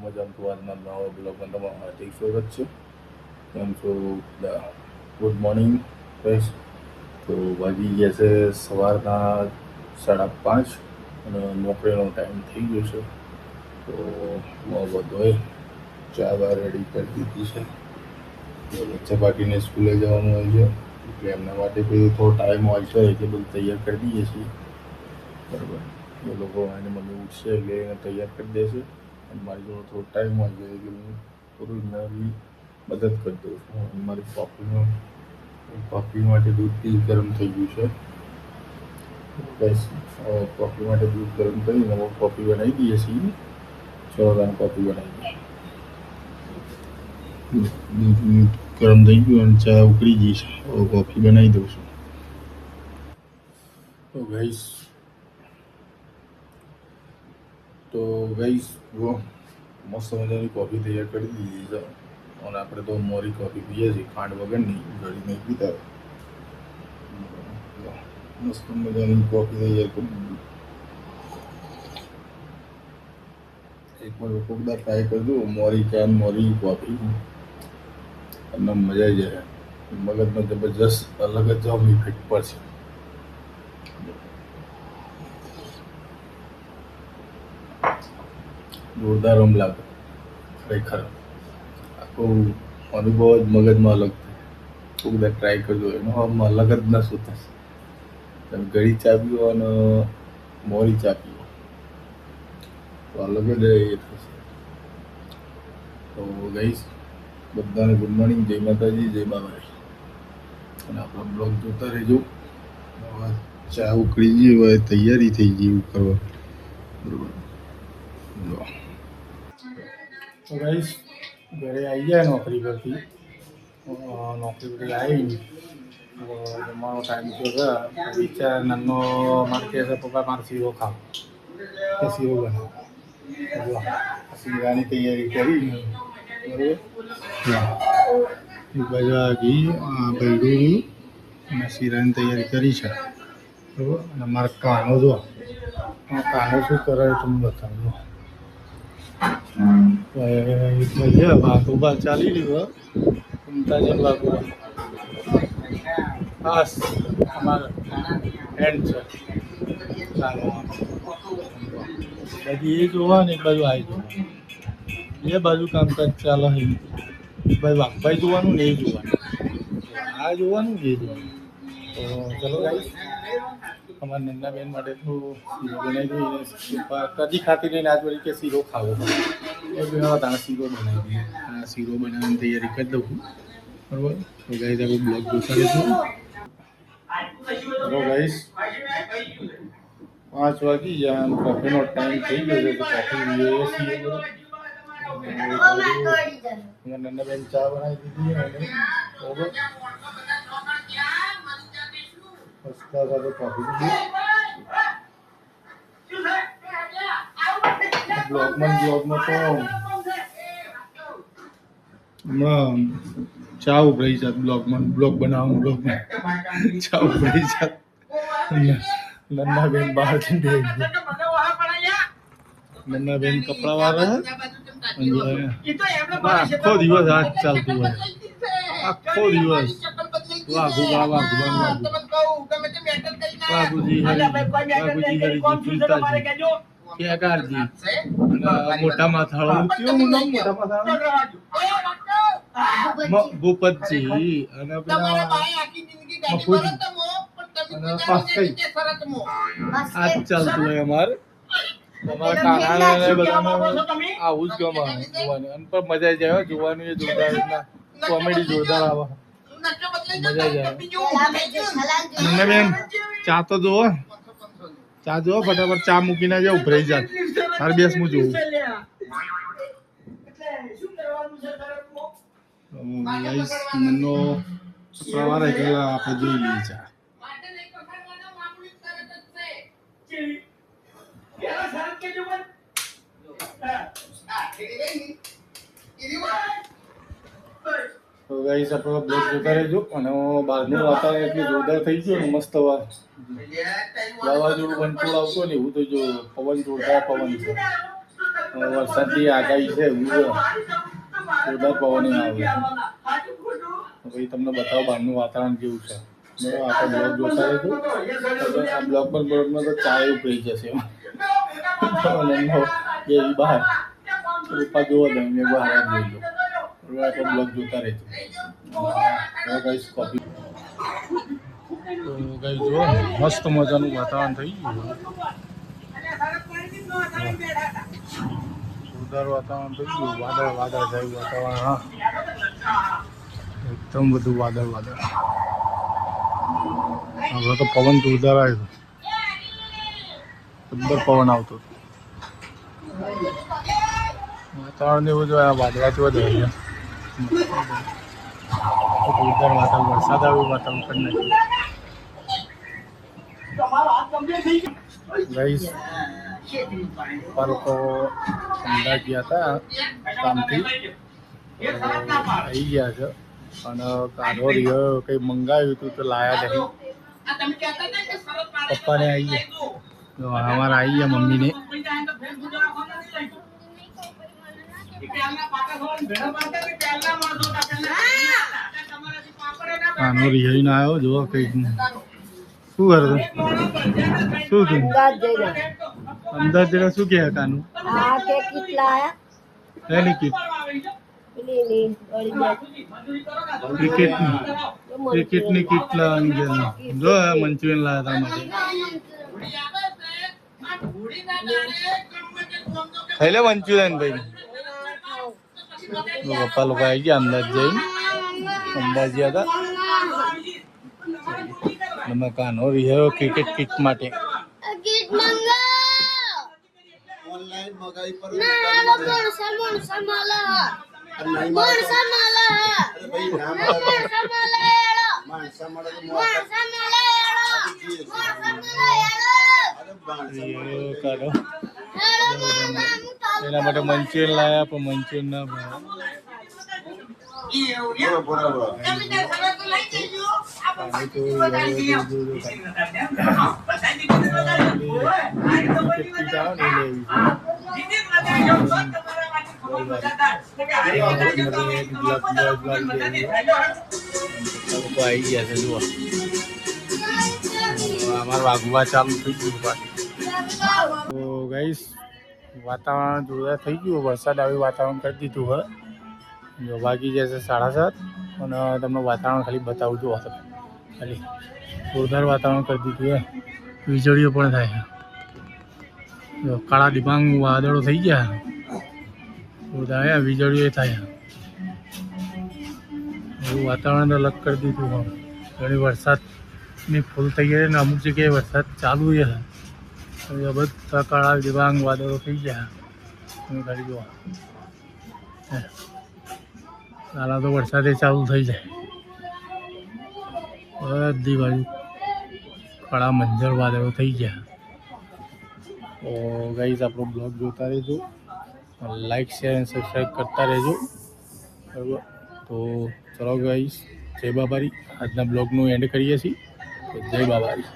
મજામાં તો આજના નવા બ્લોગમાં તમારું હાર્દિક સ્વાગત છે. કેમ છો? Good morning fresh. તો વાગી ગયા છે સવારના 5:30 અને નોકરીનો ટાઈમ થઈ ગયો છે. તો બધોય ચા બહાર રેડી કરી દીધી છે. બચ્ચા પાટીને સ્કૂલે જવાનું હોય છે એટલે એમના માટે બી થોડો ટાઈમ હોય છે એટલે બધું તૈયાર કરી દઈએ છીએ. બરાબર, એ લોકો એને મમ્મી ઉઠશે એટલે એને તૈયાર કરી દેશે અને મારી જોડે થોડો ટાઈમ હોય છે એટલે હું થોડું નવી મદદ કરી દઉં છું. મારી કોફી માટે દૂધ બી ગરમ થઈ ગયું છે. બસ કોફી માટે દૂધ ગરમ કરીને કોફી બનાવી દઈએ છીએ. ચોરાની કોફી બનાવી દૂધ ગરમ થઈ ગયું અને ચા ઉકળી ગઈ છે. હવે કોફી બનાવી દઉં છું. તો ગાઈસ જો મસ્ત મજાની કોફી તૈયાર કરી દીધી છે અને આપણે તો મોરી કોફી પીએ છીએ, ખાંડ વગરની, ગળી નહીં પીતા. મસ્ત મજાની કોફી તૈયાર કરી દીધી. એકવાર કોકદા ટ્રાય કરજો મોરી ચા, મોરી કોફી, તમને મજા આવી જાય. મગજમાં જબરજસ્ત અલગ જ આમ ઇફેક્ટ પડશે. જોરદાર આમ લાગે ખરેખર. આખું અનુભવ જ મગજમાં અલગ થાય. કોકદા ટ્રાય કરજો, એનો આમ અલગ જ નશો થશે. તમે ગળી ચા પીવો અને મોરી ચા પીવો તો અલગ જ એ થશે. તો ગાઈસ બધાને ગુડ મોર્નિંગ, જય માતાજી, જય બાબાજી. અને આપણો બ્લોગ જોતા રહેજો. ચા ઉકળી ગઈ હોય, તૈયારી થઈ ગઈ કરવા. બરોબર. તો ગાઈસ ઘરે આવી જાય નોકરી પરથી, આવીને જમવાનો ટાઈમ થયો છે. વિચાર નાનો મારે કહે છે પપ્પા મારે શીરો ખાવ કે શીરો બનાવો. શીરાની તૈયારી કરી. બરોબર, એક બાજુ આ ઘી ભેળું અને શીરાની તૈયારી કરી છે. બરોબર, અને મારે કાનો જો કાનો શું કરે તમે બતાવો. વાઘોબા ચાલી રહ્યો, ઉમતાજી વાઘોબા. ખાસ અમારા ફ્રેન્ડ છે. બધી એ જોવા ને એક બાજુ આવી જોવા, બે બાજુ કામકાજ ચાલે. એક બાજુ વાઘભાઈ જોવાનું ને એ જોવાનું, આ જોવાનું ને એ જોવાનું. તો ચલો ગાઈસ, અમારા નંદા બેન માટે તો શીરો બનાવી દઈએ. કદી ખાતી નહીં, આજ વળી કે શીરો ખાવો પડે એ બનાવવા તારા શીરો બનાવી દઈએ. આ શીરો બનાવવાની તૈયારી કરી દઉં છું. બરાબર, તો ગાઈસ આપણે બ્લોગ જોતા રહેશું. તો ગાઈસ 5 વાગી ગયા અને કોફીનો ટાઈમ થઈ ગયો છે. તો કોફી લઈએ છીએ. નંદા બેન ચા બનાવી દીધી અને બરાબર સાથે કોફી દીધી. બ્લોગમાં તો હમણાં ચા ઉભરાઈ જાત. બ્લોગ બનાવવાનું ચા ઉભરાઈ જાત. નન્ના બેન બહારથી દઈ નન્ના બેન કપડા વાળા આખો દિવસ આ જ ચાલતું હોય. આખો દિવસ વાઘુજી હરીજી, મોટા માથાળો ભૂપતજી અને પેલા મફુજી અને પાસ્કઈ. આ જ ચાલતું હોય અમારે. તમારા કાના બધાને આવું જ ગમે જોવાનું અને પણ મજા આવી જાય જોવાનું. એ જોરદાર રીતના કોમેડી જોરદાર આવે, મજા આવી જાય. બેન ચા તો જોવો, ચા જોવો ફટાફટ. ચા મૂકીને જાવ ઉભરાઈ જાય. તારે બેસ હું જોઉં. મનનો પ્રવાર એટલે આપણે જોઈ લઈએ ચા. તો ગાઈસ આપણો બ્લોગ જોતા રહેજો. અને બહારનું વાતાવરણ એટલું જોરદાર થઈ ગયું ને, મસ્ત વાવાઝોડું વંટોળ આવતો ને એવું થઈ ગયું. પવન જોરદાર પવન છે. વરસાદની આગાહી છે એવું જોરદાર પવન આવે. પછી તમને બતાવો બહારનું વાતાવરણ કેવું છે. આપણે બ્લોગ જોતા રહેજો. આ બ્લોગમાં તો ચાય ઉભરી જશે એ બહાર પપ્પા જોવો તમે મેં બહાર જોઈ લો. આપણે બ્લોગ જોતા રહેજો. કોફી તો ગઈ જો મસ્ત મજાનું વાતાવરણ થઈ ગયું. જોરદાર વાતાવરણ થઈ ગયું. વાદળ વાદળ થયું વાતાવરણ. હા એકદમ બધું વાદળ વાદળ. હવે તો પવન જોરદાર આવ્યો. અંદર પવન આવતો હતો. વાતાવરણ એવું જો આ વાદળાથી વધુ જોરદાર વાતાવરણ. વરસાદ આવ્યું વાતાવરણ કરી નાખ્યું. ગાઈસ લોકો અમદાવાદ ગયા હતા કામથી આવી ગયા છે અને કાઢો રહ્યો કંઈ મંગાવ્યું હતું તો લાયા નહીં. પપ્પાને આવી ગયા અમારા આવી ગયા મમ્મીને. કાનો રિહાઈને આવ્યો જો કંઈક શું કરતો શું થયું અમદાવાદ જઈને શું કહે કાનું ક્રિકેટની કીટ લાવવાની છે. જો મંચુરિયન લાવ્યા હતા માટે. ખાઈ લે મંચુરિયન ભાઈ. પપ્પા લોકો આવી ગયા અમદાવાદ જઈને. અમદાવાદ ગયા હતા તમે કાનો રહ્યો ક્રિકેટ કીટ માટે. એના માટે મંચુરિયન લાયા પણ મંચુરિયન ના આવી ગયા છે. જુઓ અમારું વાગવા ચાલુ થઈ ગયું. તો ગાઈસ વાતાવરણ જોરદાર થઈ ગયું. વરસાદ આવ્યું વાતાવરણ કરી દીધું હવે. જો વાગી જશે 7:30 અને તમને વાતાવરણ ખાલી બતાવું જો ખાલી જોરદાર વાતાવરણ કરી દીધું હે. વીજળીઓ પણ થાય. જો કાળા ડિબાંગ વાદળો થઈ ગયા. જોરદાર વીજળીઓ થાય. એવું વાતાવરણ અલગ કરી દીધું. ઘણી વરસાદની ફૂલ થઈ ગઈ ને અમુક જગ્યાએ વરસાદ ચાલુ છે. બધા કાળા ડિબાંગ વાદળો થઈ ગયા. તમે ખાલી જુઓ કાલા તો વરસાદે ચાલુ થઈ જાય. બધી બાજુ કાળા મંજર વાદળો થઈ ગયા. તો ગાઈઝ આપણો બ્લોગ જોતા રહેજો. લાઈક શેર અને સબસ્ક્રાઈબ કરતા રહેજો. બરાબર તો ચલો ગાઈઝ જય બાબારી. આજના બ્લોગનું એન્ડ કરીએ છીએ. જય બાબારી.